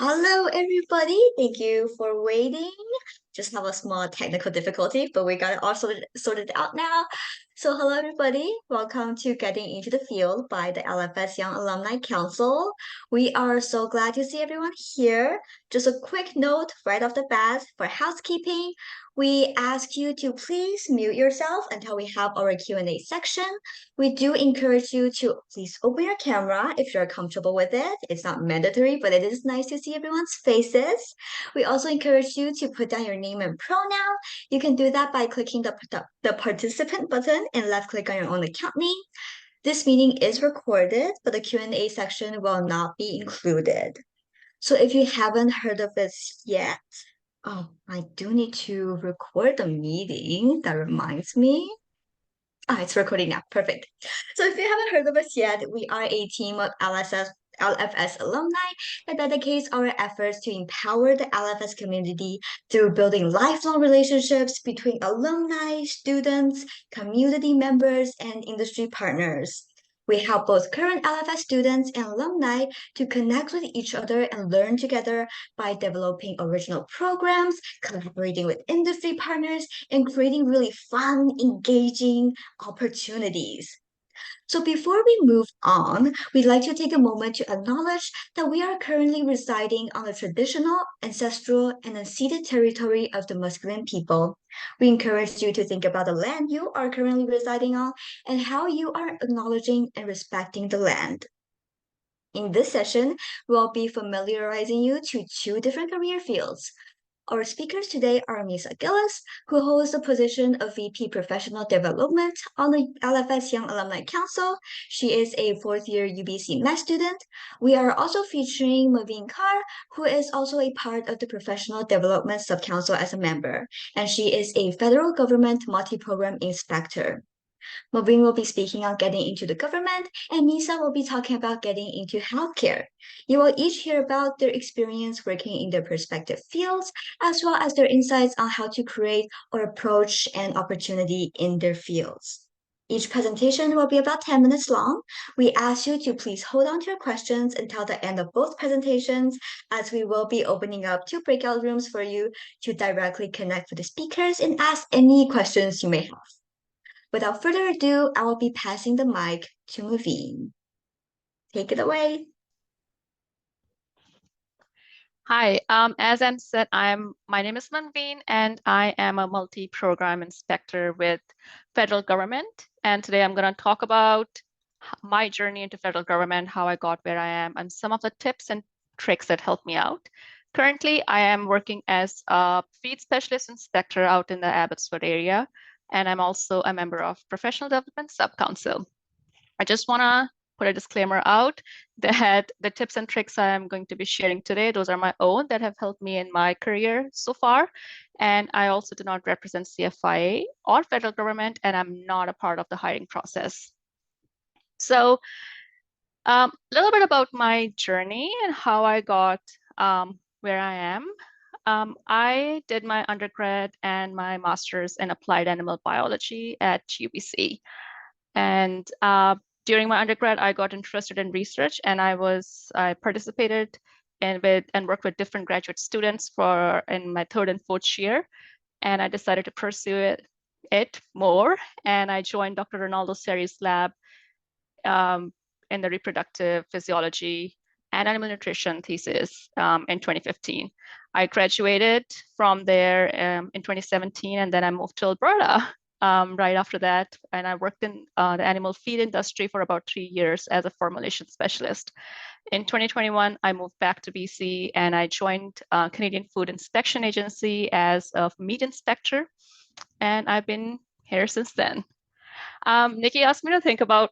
Hello, everybody. Thank you for waiting. Just have a small technical difficulty, but we got it all sorted out now. So, hello, everybody. Welcome to Getting Into the Field by the LFS Young Alumni Council. We are so glad to see everyone here. Just a quick note right off the bat for housekeeping. We ask you to please mute yourself until we have our Q&A section. We do encourage you to please open your camera if you're comfortable with it. It's not mandatory, but it is nice to see everyone's faces. We also encourage you to put down your name and pronoun. You can do that by clicking the participant button and left click on your own account name. This meeting is recorded, but the Q&A section will not be included. So if you haven't heard of this yet, I do need to record the meeting. That reminds me. It's recording now. Perfect. So if you haven't heard of us yet, we are a team of LFS alumni that dedicates our efforts to empower the LFS community through building lifelong relationships between alumni, students, community members, and industry partners. We help both current LFS students and alumni to connect with each other and learn together by developing original programs, collaborating with industry partners, and creating really fun, engaging opportunities. So before we move on, we'd like to take a moment to acknowledge that we are currently residing on the traditional, ancestral, and unceded territory of the Musqueam people. We encourage you to think about the land you are currently residing on and how you are acknowledging and respecting the land. In this session, we'll be familiarizing you to two different career fields. Our speakers today are Misa Gillis, who holds the position of VP Professional Development on the LFS Young Alumni Council. She is a fourth-year UBC Med student. We are also featuring Maveen Carr, who is also a part of the Professional Development Subcouncil as a member, and she is a federal government multi-program inspector. Mobin will be speaking on getting into the government, and Misa will be talking about getting into healthcare. You will each hear about their experience working in their respective fields, as well as their insights on how to create or approach an opportunity in their fields. Each presentation will be about 10 minutes long. We ask you to please hold on to your questions until the end of both presentations, as we will be opening up two breakout rooms for you to directly connect with the speakers and ask any questions you may have. Without further ado, I will be passing the mic to Maveen. Take it away. Hi, as Em said, my name is Manveen and I am a multi-program inspector with federal government. And today I'm going to talk about my journey into federal government, how I got where I am, and some of the tips and tricks that helped me out. Currently, I am working as a feed specialist inspector out in the Abbotsford area, and I'm also a member of Professional Development Subcouncil. I just want to put a disclaimer out that the tips and tricks I'm going to be sharing today, those are my own that have helped me in my career so far. And I also do not represent CFIA or federal government, and I'm not a part of the hiring process. So a little bit about my journey and how I got where I am. I did my undergrad and my master's in applied animal biology at UBC. And during my undergrad, I got interested in research, and I participated and worked with different graduate students in my third and fourth year. And I decided to pursue it more. And I joined Dr. Ronaldo Seri's lab in the reproductive physiology and animal nutrition thesis in 2015. I graduated from there in 2017, and then I moved to Alberta right after that. And I worked in the animal feed industry for about 3 years as a formulation specialist. In 2021, I moved back to BC and I joined Canadian Food Inspection Agency as a meat inspector. And I've been here since then. Nikki asked me to think about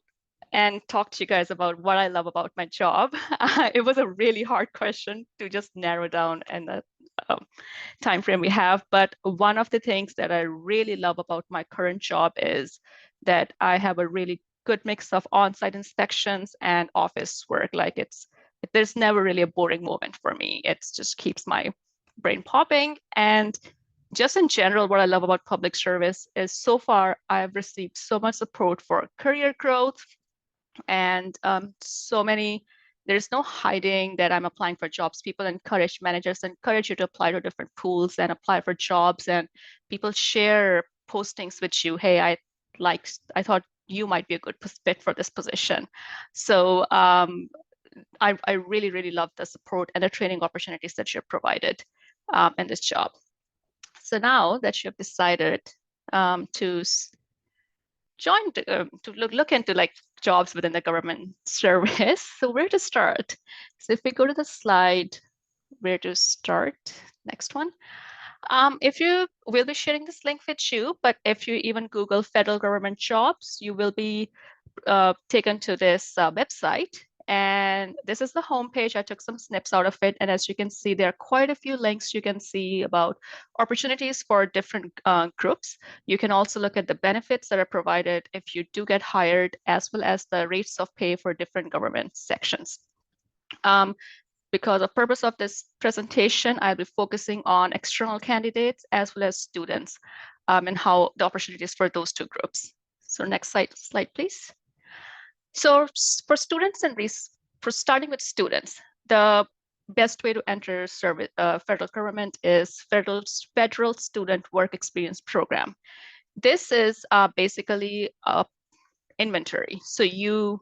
and talk to you guys about what I love about my job. It was a really hard question to just narrow down in the time frame we have. But one of the things that I really love about my current job is that I have a really good mix of on-site inspections and office work. Like there's never really a boring moment for me. It just keeps my brain popping. And just in general, what I love about public service is so far I've received so much support for career growth and so many there's no hiding that I'm applying for jobs. Managers encourage you to apply to different pools and apply for jobs, and people share postings with you. Hey, I thought you might be a good fit for this position. So I really, really love the support and the training opportunities that you're provided in this job. So now that you've decided to look into like jobs within the government service, so where to start? So if we go to the slide, where to start? Next one. We'll be sharing this link with you, but if you even Google federal government jobs, you will be taken to this website. And this is the homepage. I took some snips out of it. And as you can see, there are quite a few links you can see about opportunities for different groups. You can also look at the benefits that are provided if you do get hired, as well as the rates of pay for different government sections. Because the purpose of this presentation, I'll be focusing on external candidates as well as students and how the opportunities for those two groups. So next slide, please. So for students and for starting with students, the best way to enter federal government is federal student work experience program. This is basically a inventory. So you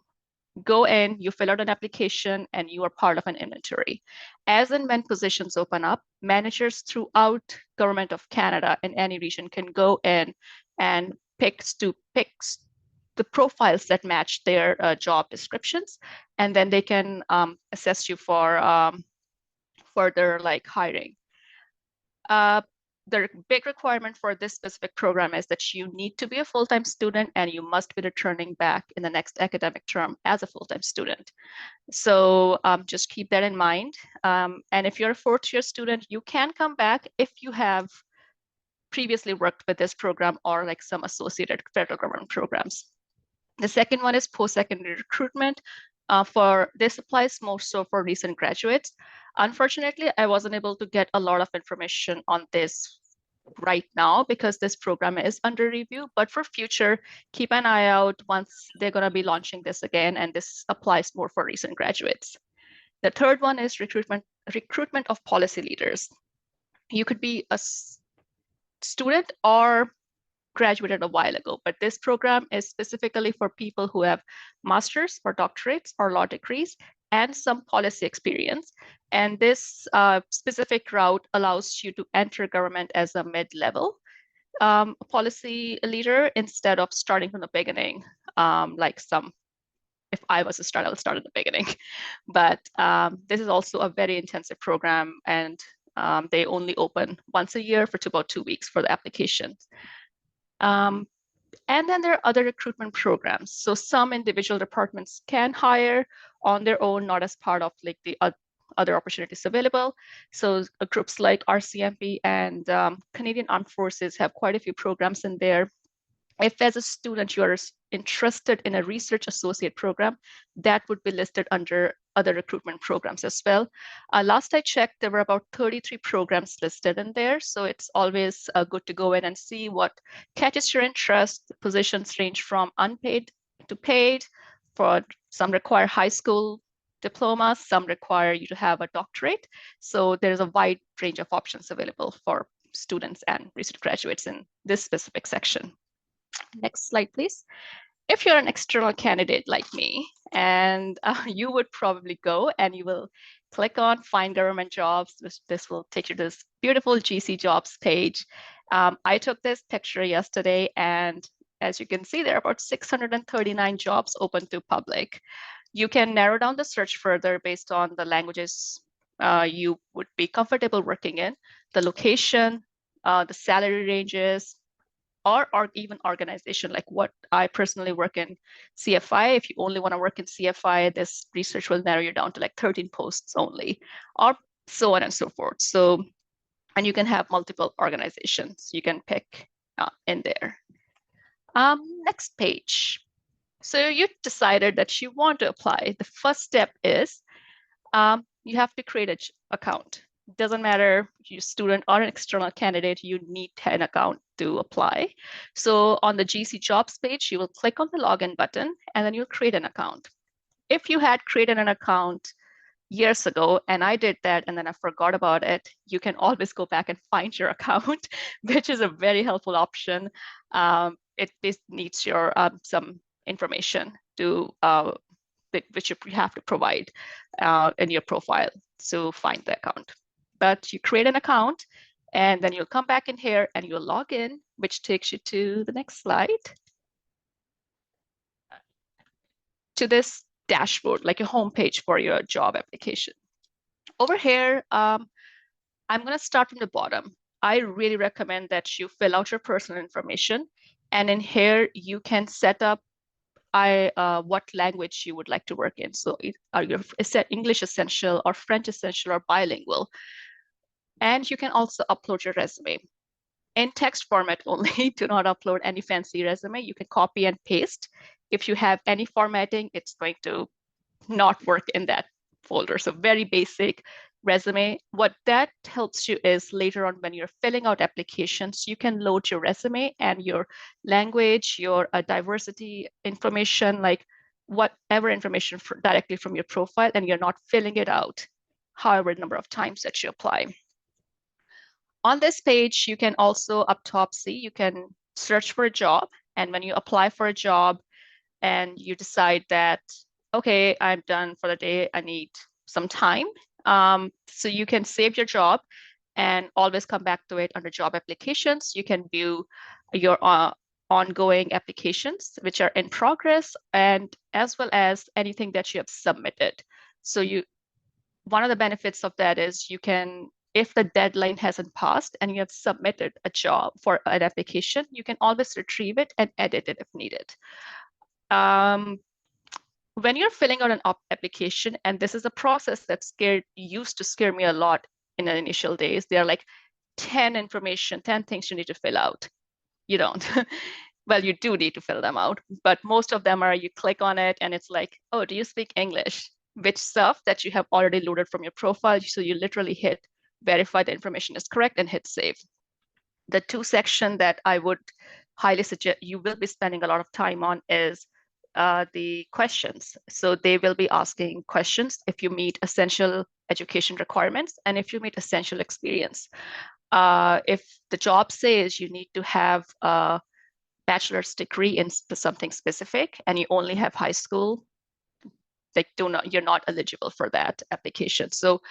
go in, you fill out an application, and you are part of an inventory. As and when positions open up, managers throughout Government of Canada in any region can go in and pick the profiles that match their job descriptions, and then they can assess you for further like hiring. The big requirement for this specific program is that you need to be a full-time student and you must be returning back in the next academic term as a full-time student. So just keep that in mind. And if you're a fourth-year student, you can come back if you have previously worked with this program or like some associated federal government programs. The second one is post-secondary recruitment. For this applies more so for recent graduates. Unfortunately, I wasn't able to get a lot of information on this right now because this program is under review, but for future, keep an eye out once they're going to be launching this again, and this applies more for recent graduates. The third one is recruitment of policy leaders. You could be a student or graduated a while ago, but this program is specifically for people who have masters or doctorates or law degrees and some policy experience. And this specific route allows you to enter government as a mid-level policy leader instead of starting from the beginning. If I was to start, I would start at the beginning. But this is also a very intensive program, and they only open once a year for about 2 weeks for the applications. And then there are other recruitment programs. So some individual departments can hire on their own, not as part of like the other opportunities available. So groups like RCMP and Canadian Armed Forces have quite a few programs in there. If as a student you are interested in a research associate program, that would be listed under other recruitment programs as well. Last I checked, there were about 33 programs listed in there. So it's always good to go in and see what catches your interest. The positions range from unpaid to paid. For some require high school diplomas, some require you to have a doctorate. So there's a wide range of options available for students and recent graduates in this specific section. Next slide, please. If you're an external candidate like me, and you would probably go and you will click on Find Government Jobs. This will take you to this beautiful GC Jobs page. I took this picture yesterday, and as you can see, there are about 639 jobs open to public. You can narrow down the search further based on the languages you would be comfortable working in, the location, the salary ranges, or even organization, like what I personally work in CFI. If you only want to work in CFI, this research will narrow you down to like 13 posts only, or so on and so forth. So, and you can have multiple organizations you can pick in there. Next page. So you decided that you want to apply. The first step is you have to create an account. Doesn't matter if you're a student or an external candidate, you need an account to apply. So on the GC Jobs page, you will click on the login button and then you'll create an account. If you had created an account years ago and I did that and then I forgot about it, you can always go back and find your account, which is a very helpful option. It needs your some information to which you have to provide in your profile to find the account. But you create an account and then you'll come back in here and you'll log in, which takes you to the next slide, to this dashboard, like a homepage for your job application. Over here, I'm going to start from the bottom. I really recommend that you fill out your personal information. And in here, you can set up what language you would like to work in. So are you English Essential or French Essential or bilingual? And you can also upload your resume in text format only. Do not upload any fancy resume. You can copy and paste. If you have any formatting, it's going to not work in that folder. So very basic resume. What that helps you is later on when you're filling out applications, you can load your resume and your language, your diversity information, like whatever information directly from your profile, and you're not filling it out however number of times that you apply. On this page, you can also up top see, you can search for a job. And when you apply for a job and you decide that, okay, I'm done for the day, I need some time. So you can save your job and always come back to it under job applications. You can view your ongoing applications, which are in progress, and as well as anything that you have submitted. So one of the benefits of that is you can, if the deadline hasn't passed and you have submitted a job for an application, you can always retrieve it and edit it if needed. When you're filling out an application, and this is a process that used to scare me a lot in the initial days, there are like 10 things you need to fill out. You don't. Well, you do need to fill them out, but most of them are you click on it and it's like, oh, do you speak English? Which stuff that you have already loaded from your profile. So you literally hit verify the information is correct and hit save. The two section that I would highly suggest you will be spending a lot of time on is the questions. So they will be asking questions if you meet essential education requirements and if you meet essential experience. If the job says you need to have a bachelor's degree in something specific and you only have high school, you're not eligible for that application. So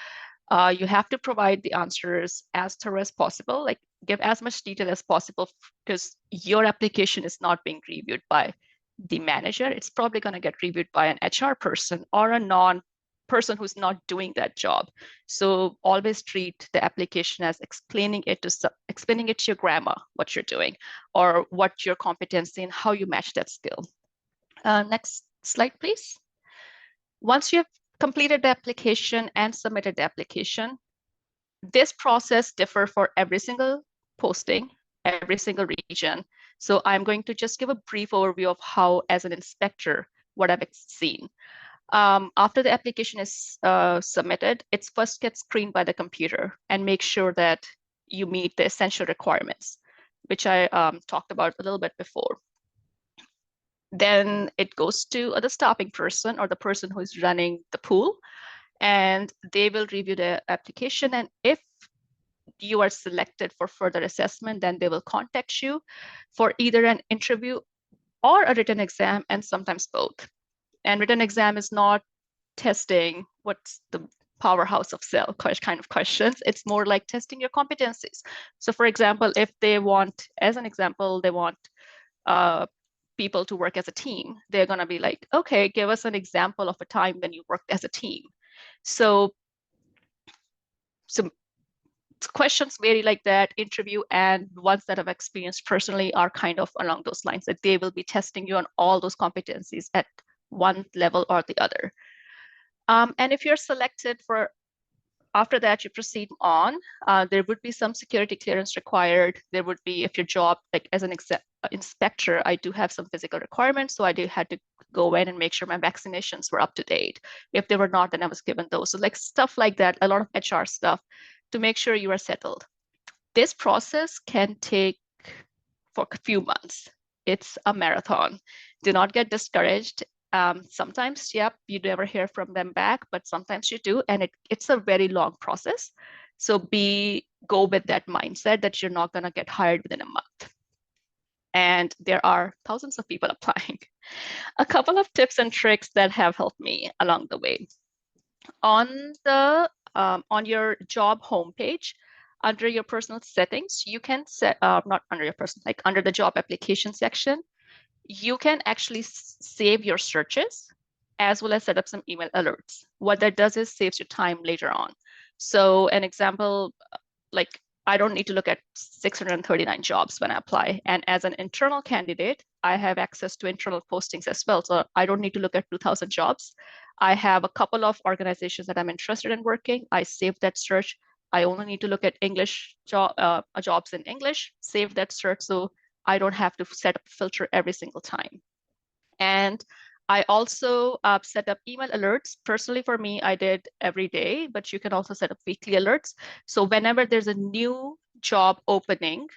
you have to provide the answers as thorough as possible, like give as much detail as possible, because your application is not being reviewed by the manager. It's probably going to get reviewed by an HR person or a person who's not doing that job. So always treat the application as explaining it to your grammar, what you're doing, or what your competency and how you match that skill. Next slide, please. Once you have completed the application and submitted the application, this process differs for every single posting, every single region. So I'm going to just give a brief overview of how, as an inspector, what I've seen. After the application is submitted, it first gets screened by the computer and make sure that you meet the essential requirements, which I talked about a little bit before. Then it goes to the staffing person or the person who is running the pool, and they will review the application. And if you are selected for further assessment, then they will contact you for either an interview or a written exam, and sometimes both. And written exam is not testing what's the powerhouse of cell kind of questions. It's more like testing your competencies. So for example, if they want, as an example, they want people to work as a team, they're going to be like, okay, give us an example of a time when you worked as a team. So questions vary like that. Interview and ones that I've experienced personally are kind of along those lines, that they will be testing you on all those competencies at one level or the other. And if you're selected for, after that, you proceed on. There would be some security clearance required. There would be, if your job, like as an inspector, I do have some physical requirements. So I had to go in and make sure my vaccinations were up to date. If they were not, then I was given those. So like stuff like that, a lot of HR stuff to make sure you are settled. This process can take for a few months. It's a marathon. Do not get discouraged. Sometimes, yep, you never hear from them back, but sometimes you do, and it's a very long process. So go with that mindset that you're not gonna get hired within a month. And there are thousands of people applying. A couple of tips and tricks that have helped me along the way. On your job homepage, under your personal settings, you can set not under your personal, like under the job application section, you can actually save your searches as well as set up some email alerts. What that does is saves you time later on. So an example, like I don't need to look at 639 jobs when I apply. And as an internal candidate, I have access to internal postings as well. So I don't need to look at 2,000 jobs. I have a couple of organizations that I'm interested in working. I save that search. I only need to look at English jobs in English, save that search. So I don't have to set up a filter every single time. And I also set up email alerts. Personally, for me, I did every day, but you can also set up weekly alerts. So whenever there's a new job opening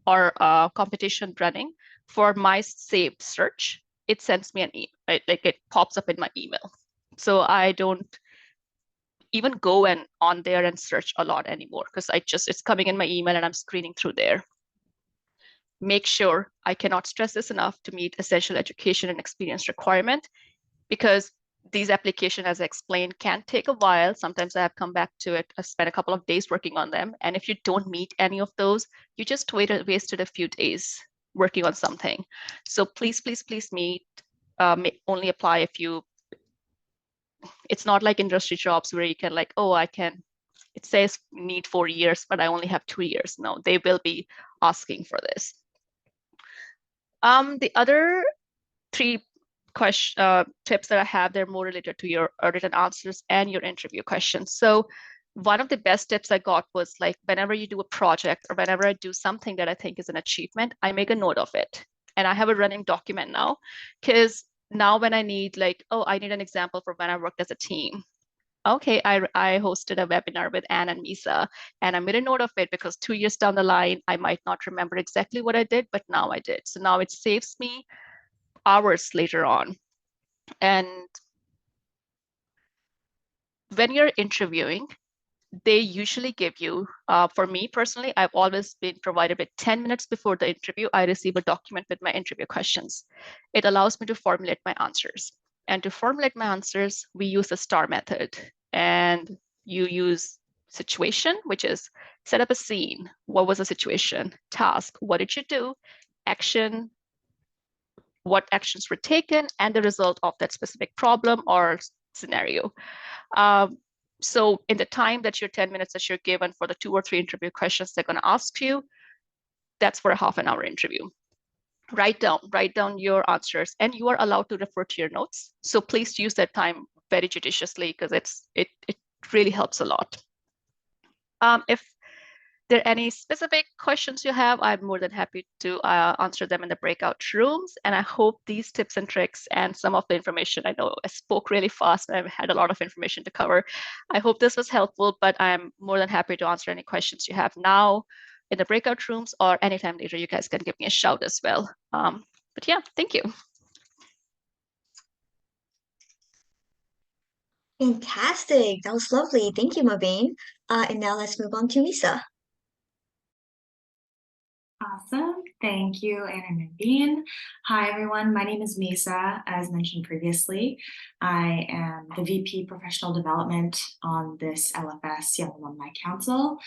or competition running for my saved search, it sends me an email, right? Like it pops up in my email. So I don't even go and on there and search a lot anymore because it's coming in my email and I'm screening through there. Make sure, I cannot stress this enough, to meet essential education and experience requirement, because these applications, as I explained, can take a while. Sometimes I have come back to it. I spent a couple of days working on them. And if you don't meet any of those, you just wasted a few days working on something. So please, please, please meet, only apply if you, it's not like industry jobs where you can like, oh, it says need 4 years, but I only have 2 years. No, they will be asking for this. The other three tips that I have, they're more related to your written answers and your interview questions. So one of the best tips I got was like, whenever you do a project or whenever I do something that I think is an achievement, I make a note of it. And I have a running document now, because now when I need like, oh, I need an example for when I worked as a team. Okay, I hosted a webinar with Anne and Misa, and I made a note of it because 2 years down the line, I might not remember exactly what I did, but now I did. So now it saves me hours later on. And when you're interviewing, they usually give you, for me personally, I've always been provided with 10 minutes before the interview, I receive a document with my interview questions. It allows me to formulate my answers. And to formulate my answers, we use the STAR method. And you use situation, which is set up a scene. What was the situation? Task, what did you do? Action, what actions were taken, and the result of that specific problem or scenario. So in the time that your 10 minutes that you're given for the 2 or 3 interview questions they're going to ask you, that's for a half an hour interview. Write down your answers, and you are allowed to refer to your notes. So please use that time very judiciously, because it really helps a lot. If there are any specific questions you have, I'm more than happy to answer them in the breakout rooms. And I hope these tips and tricks and some of the information, I know I spoke really fast and I've had a lot of information to cover. I hope this was helpful, but I'm more than happy to answer any questions you have now in the breakout rooms, or anytime later, you guys can give me a shout as well. But yeah, thank you. Fantastic. That was lovely. Thank you, Maveen. And now let's move on to Misa. Awesome. Thank you, Anna and Naveen. Hi, everyone. My name is Misa. As mentioned previously, I am the VP Professional Development on this LFS Young Alumni Council,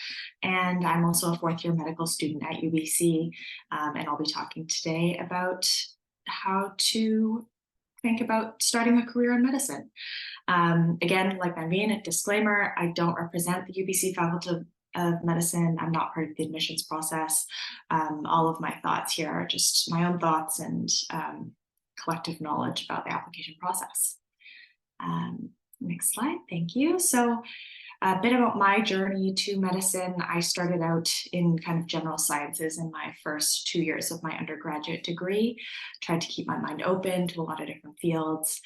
and I'm also a fourth-year medical student at UBC, and I'll be talking today about how to think about starting a career in medicine. Again, like Naveen, a disclaimer, I don't represent the UBC Faculty of Medicine. I'm not part of the admissions process. All of my thoughts here are just my own thoughts and collective knowledge about the application process. Next slide, thank you. So A bit about my journey to medicine. I started out in kind of general sciences in my first 2 years of my undergraduate degree, tried to keep my mind open to a lot of different fields.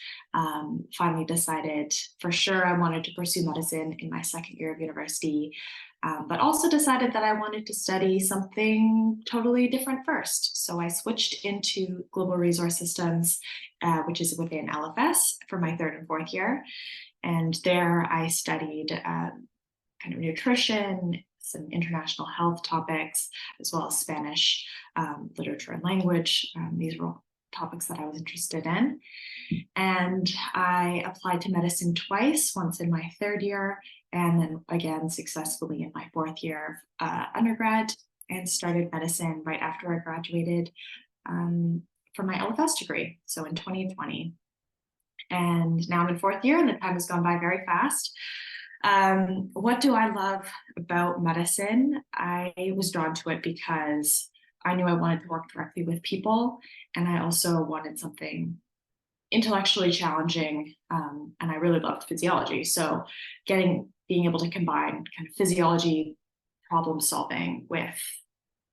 Finally decided for sure I wanted to pursue medicine in my second year of university, but also decided that I wanted to study something totally different first. So I switched into global resource systems, which is within LFS, for my third and fourth year. And there I studied kind of nutrition, some international health topics, as well as Spanish literature and language. These were all topics that I was interested in. And I applied to medicine twice, once in my third year, and then again successfully in my fourth year of undergrad, and started medicine right after I graduated for my LFS degree, so in 2020. And now I'm in fourth year, and the time has gone by very fast. What do I love about medicine? I was drawn to it because I knew I wanted to work directly with people, and I also wanted something intellectually challenging, and I really loved physiology. So being able to combine kind of physiology problem solving with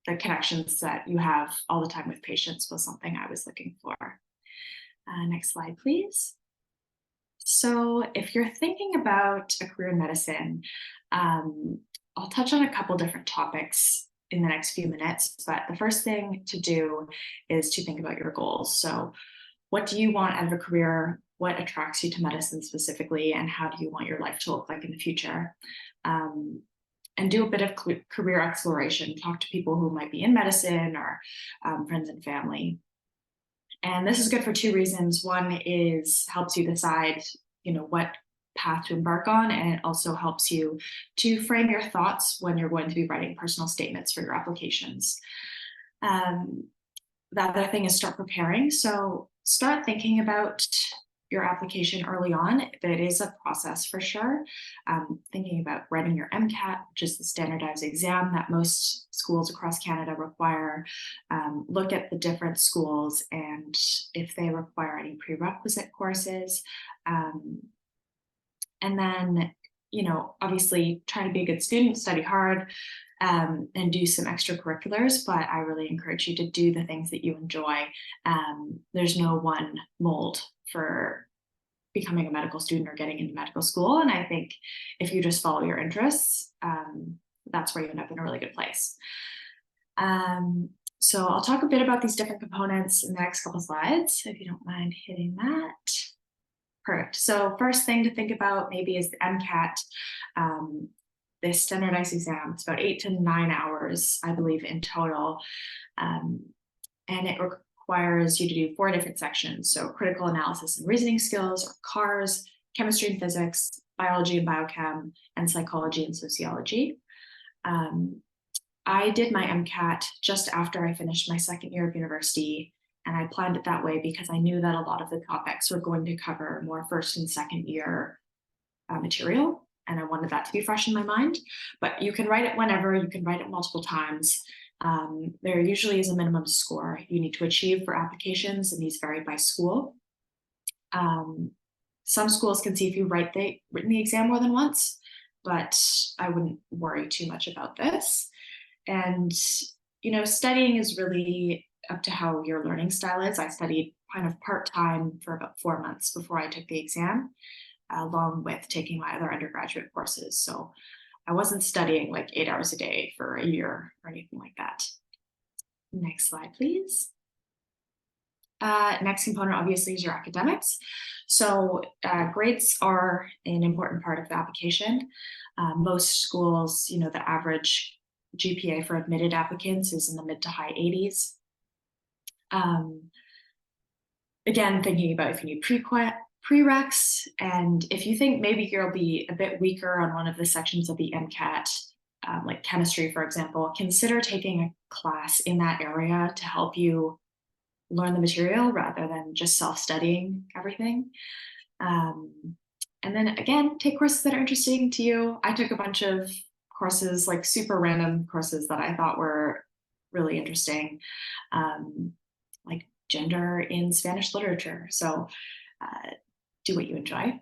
the connections that you have all the time with patients was something I was looking for. Next slide, please. So if you're thinking about a career in medicine, I'll touch on a couple different topics in the next few minutes, but the first thing to do is to think about your goals. So what do you want out of a career? What attracts you to medicine specifically, and how do you want your life to look like in the future? And do a bit of career exploration. Talk to people who might be in medicine, or friends and family. And this is good for two reasons. One is helps you decide, what path to embark on, and it also helps you to frame your thoughts when you're going to be writing personal statements for your applications. The other thing is start preparing. So start thinking about your application early on. It is a process for sure. Thinking about writing your MCAT, which is the standardized exam that most schools across Canada require. Look at the different schools and if they require any prerequisite courses. And then, obviously try to be a good student, study hard, and do some extracurriculars, but I really encourage you to do the things that you enjoy. There's no one mold for becoming a medical student or getting into medical school. And I think if you just follow your interests, that's where you end up in a really good place. So I'll talk a bit about these different components in the next couple slides, if you don't mind hitting that. Perfect. So first thing to think about maybe is the MCAT. This standardized exam, it's about 8 to 9 hours, I believe, in total. And it requires you to do 4 different sections. So critical analysis and reasoning skills, or CARS, chemistry and physics, biology and biochem, and psychology and sociology. I did my MCAT just after I finished my second year of university, and I planned it that way because I knew that a lot of the topics were going to cover more first and second year material, and I wanted that to be fresh in my mind. But you can write it whenever, you can write it multiple times. There usually is a minimum score you need to achieve for applications, and these vary by school. Some schools can see if you've written the exam more than once, but I wouldn't worry too much about this. And, studying is really up to how your learning style is. I studied kind of part-time for about 4 months before I took the exam, along with taking my other undergraduate courses. So I wasn't studying like 8 hours a day for a year or anything like that. Next slide, please. Next component, obviously, is your academics. So grades are an important part of the application. Most schools, the average GPA for admitted applicants is in the mid to high 80s. Again, thinking about if you need prereqs, and if you think maybe you'll be a bit weaker on one of the sections of the MCAT, like chemistry, for example, consider taking a class in that area to help you learn the material rather than just self-studying everything. And then again, take courses that are interesting to you. I took a bunch of courses, like super random courses that I thought were really interesting, like gender in Spanish literature. So do what you enjoy.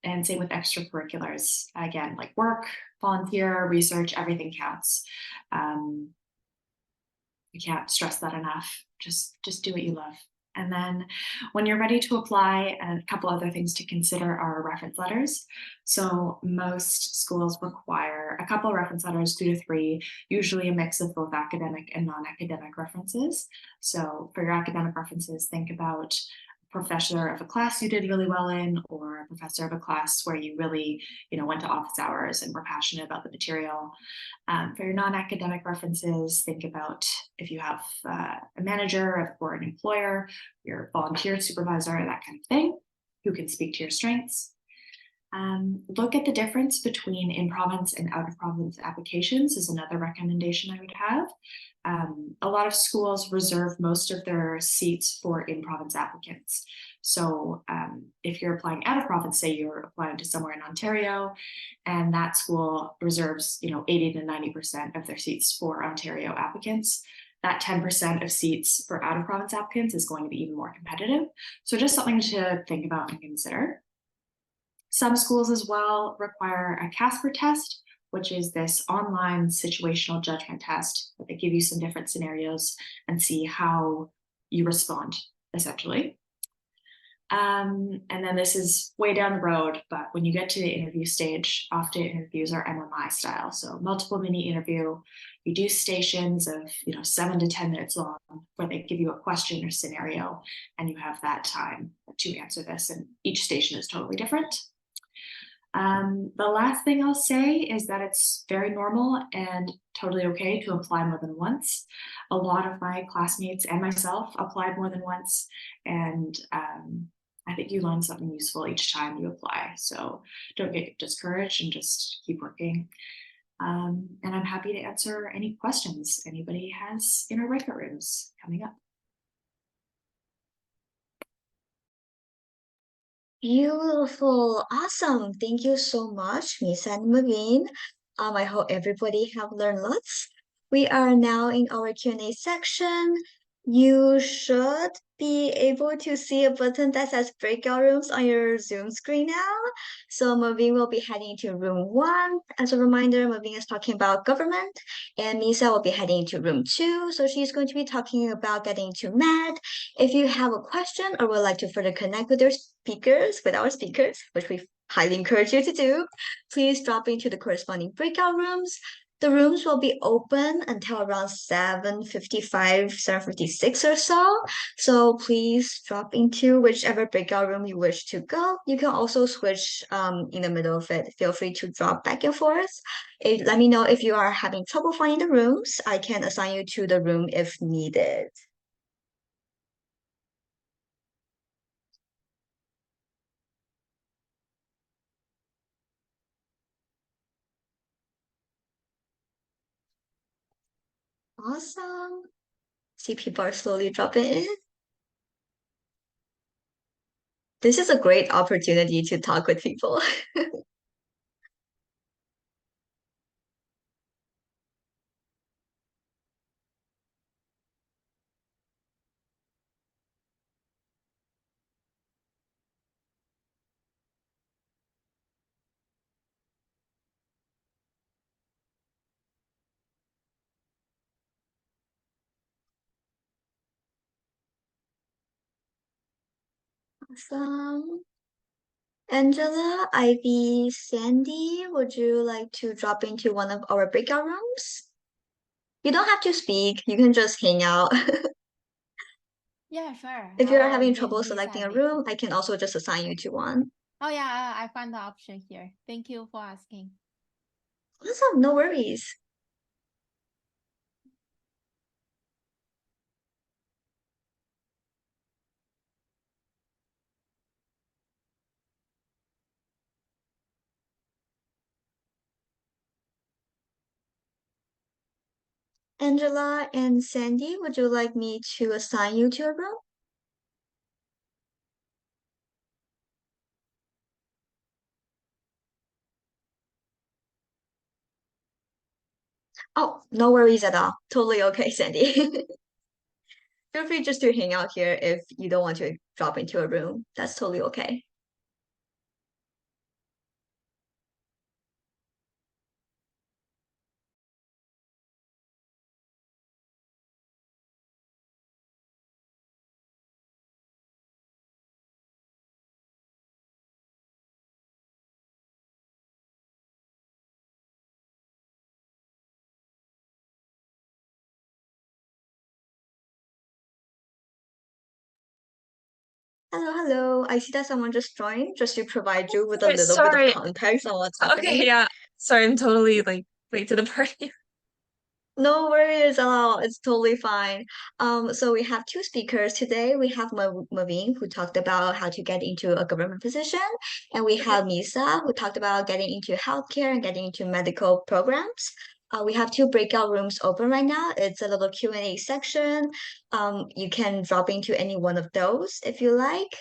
And same with extracurriculars. Again, like work, volunteer, research, everything counts. I can't stress that enough. Just do what you love. And then when you're ready to apply, a couple other things to consider are reference letters. So most schools require a couple of reference letters, 2 to 3, usually a mix of both academic and non-academic references. So for your academic references, think about a professor of a class you did really well in, or a professor of a class where you really, went to office hours and were passionate about the material. For your non-academic references, think about if you have a manager or an employer, your volunteer supervisor, that kind of thing, who can speak to your strengths. Look at the difference between in-province and out-of-province applications is another recommendation I would have. A lot of schools reserve most of their seats for in-province applicants. So if you're applying out of province, say you're applying to somewhere in Ontario, and that school reserves, 80 to 90% of their seats for Ontario applicants, that 10% of seats for out of province applicants is going to be even more competitive. So just something to think about and consider. Some schools as well require a Casper test, which is this online situational judgment test that they give you some different scenarios and see how you respond, essentially. And then this is way down the road, but when you get to the interview stage, often interviews are MMI style. So multiple mini interview, you do stations of 7 to 10 minutes long where they give you a question or scenario and you have that time to answer this, and each station is totally different. The last thing I'll say is that it's very normal and totally okay to apply more than once. A lot of my classmates and myself applied more than once, and I think you learn something useful each time you apply. So don't get discouraged and just keep working. And I'm happy to answer any questions anybody has in our breakout rooms coming up. Beautiful. Awesome. Thank you so much, Miss and Maveen. I hope everybody have learned lots. We are now in our Q&A section. You should be able to see a button that says breakout rooms on your Zoom screen now. So Maveen will be heading to room 1. As a reminder, Maveen is talking about government, and Misa will be heading to room 2. So she's going to be talking about getting to med. If you have a question or would like to further connect with our speakers, which we highly encourage you to do, please drop into the corresponding breakout rooms. The rooms will be open until around 7:55, 7:56 or so. So please drop into whichever breakout room you wish to go. You can also switch in the middle of it. Feel free to drop back and forth. Let me know if you are having trouble finding the rooms. I can assign you to the room if needed. Awesome. See people are slowly dropping in. This is a great opportunity to talk with people. Awesome. Angela, Ivy, Sandy, would you like to drop into one of our breakout rooms? You don't have to speak, you can just hang out. Yeah, sure. If you're I'll having give trouble Lisa selecting a a room, I can also just assign you to one. Oh yeah, I found the option here. Thank you for asking. Awesome, no worries. Angela and Sandy, would you like me to assign you to a room? Oh, no worries at all. Totally okay, Sandy. Feel free just to hang out here if you don't want to drop into a room. That's totally okay. Hello, hello. I see that someone just joined, just to provide you with a Okay, little bit of sorry. context on what's Okay, happening. yeah. Sorry, I'm totally like late to the party. No worries at all. It's totally fine. So we have two speakers today. We have Maveen, who talked about how to get into a government position, and we have Misa, who talked about getting into healthcare and getting into medical programs. We have two breakout rooms open right now. It's a little Q&A section. You can drop into any one of those if you like.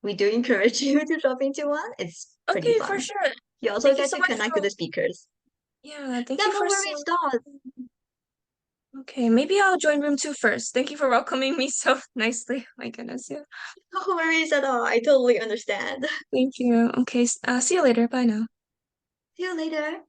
We do encourage you to drop into one. It's pretty Okay, for fun. sure. You also Thank you get so to much connect with for the speakers. thank Yeah, you no for worries, Dot. okay, maybe I'll join room 2 first. Thank you for welcoming me so nicely. My goodness, yeah. No worries at all. I totally understand. Thank you. Okay, see you later. Bye now. See you later.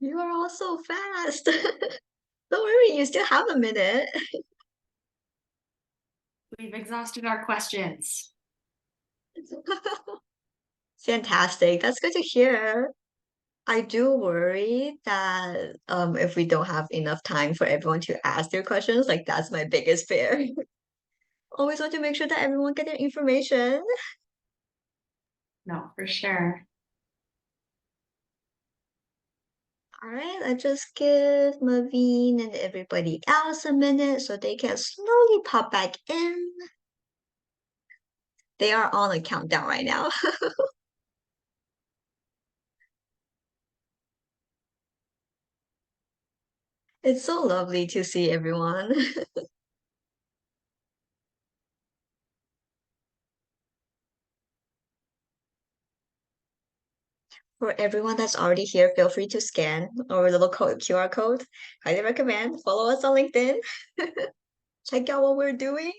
You are all so fast. Don't worry, you still have a minute. We've exhausted our questions. Fantastic. That's good to hear. I do worry that if we don't have enough time for everyone to ask their questions, like that's my biggest fear. Always want to make sure that everyone get their information. No, for sure. All right, let's just give Maveen and everybody else a minute so they can slowly pop back in. They are on a countdown right now. It's so lovely to see everyone. For everyone that's already here, feel free to scan our little QR code. Highly recommend. Follow us on LinkedIn. Check out what we're doing.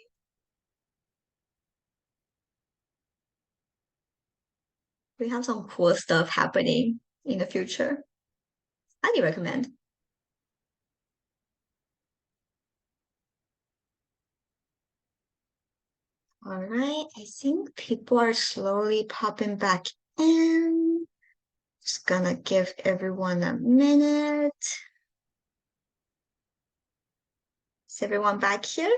We have some cool stuff happening in the future. Highly recommend. All right, I think people are slowly popping back in. Just gonna give everyone a minute. Is everyone back here?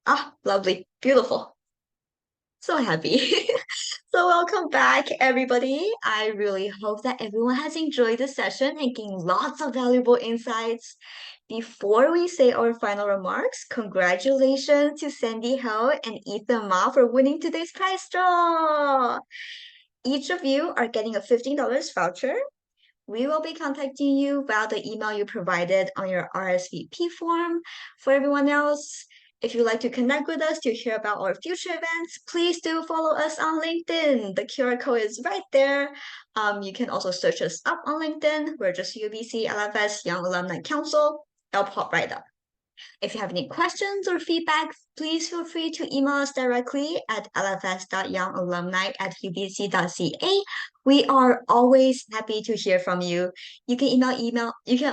Ah, lovely, beautiful. So happy. So welcome back, everybody. I really hope that everyone has enjoyed the session and gained lots of valuable insights. Before we say our final remarks, congratulations to Sandy Ho and Ethan Ma for winning today's prize draw. Each of you are getting a $15 voucher. We will be contacting you via the email you provided on your RSVP form. For everyone else, if you'd like to connect with us to hear about our future events, please do follow us on LinkedIn. The QR code is right there. You can also search us up on LinkedIn. We're just UBC LFS Young Alumni Council. It'll pop right up. If you have any questions or feedback, please feel free to email us directly at lfs.youngalumni@ubc.ca. We are always happy to hear from you. You can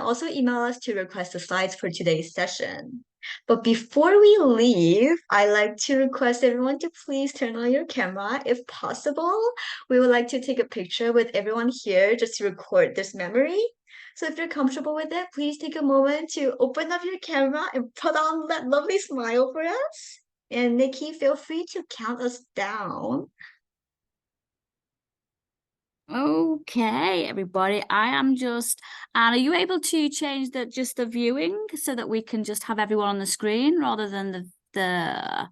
also email us to request the slides for today's session. But before we leave, I'd like to request everyone to please turn on your camera if possible. We would like to take a picture with everyone here just to record this memory. So if you're comfortable with it, please take a moment to open up your camera and put on that lovely smile for us. And Nikki, feel free to count us down. Okay, everybody, I am just, and are you able to change the viewing so that we can just have everyone on the screen rather than the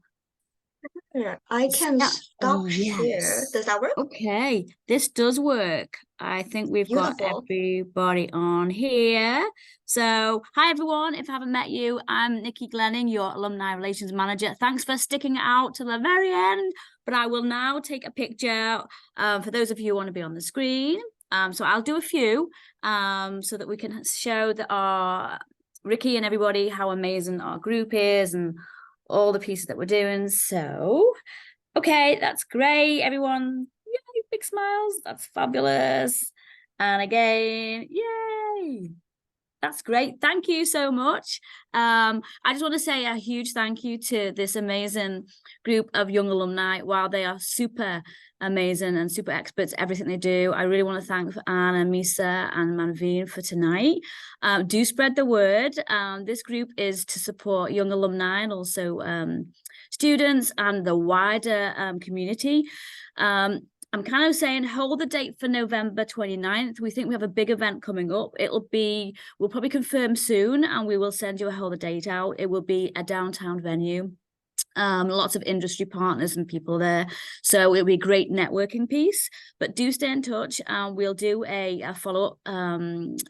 Here, I can stop share. Yes. Does that work? Okay, this does work. I think we've got Beautiful. everybody on here. So, hi everyone. If I haven't met you, I'm Nikki Glenning, your Alumni Relations Manager. Thanks for sticking it out to the very end. But I will now take a picture for those of you who want to be on the screen. So I'll do a few so that we can show that our Ricky and everybody how amazing our group is and all the pieces that we're doing. So, okay, that's great, everyone. Yay, big smiles. That's fabulous. And again, yay. That's great. Thank you so much. I just want to say a huge thank you to this amazing group of young alumni. While they are super amazing and super experts at everything they do, I really want to thank Anna, Misa, and Manveen for tonight. Do spread the word. This group is to support young alumni and also students and the wider community. I'm kind of saying hold the date for November 29th. We think we have a big event coming up. We'll probably confirm soon and we will send you a hold the date out. It will be a downtown venue. Lots of industry partners and people there. So it'll be a great networking piece, but do stay in touch. We'll do a follow-up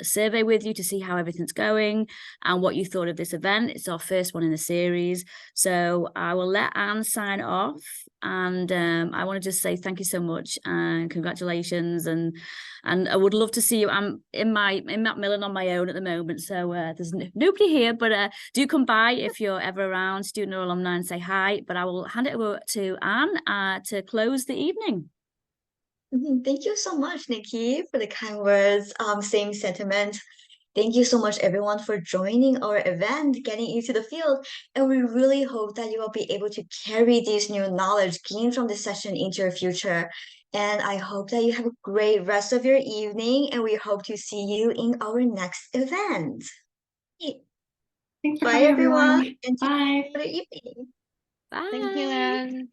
survey with you to see how everything's going and what you thought of this event. It's our first one in the series. So I will let Anne sign off. And I want to just say thank you so much and congratulations. And I would love to see you. I'm in Macmillan on my own at the moment. So there's nobody here, but do come by if you're ever around, student or alumni, and say hi. But I will hand it over to Anne to close the evening. Thank you so much, Nikki, for the kind words. Same sentiment. Thank you so much, everyone, for joining our event, Getting Into the Field. And we really hope that you will be able to carry this new knowledge gained from this session into your future. And I hope that you have a great rest of your evening, and we hope to see you in our next event. Thanks for Bye, coming, everyone, everyone. and Bye. good evening. Bye. Thank you, Anne.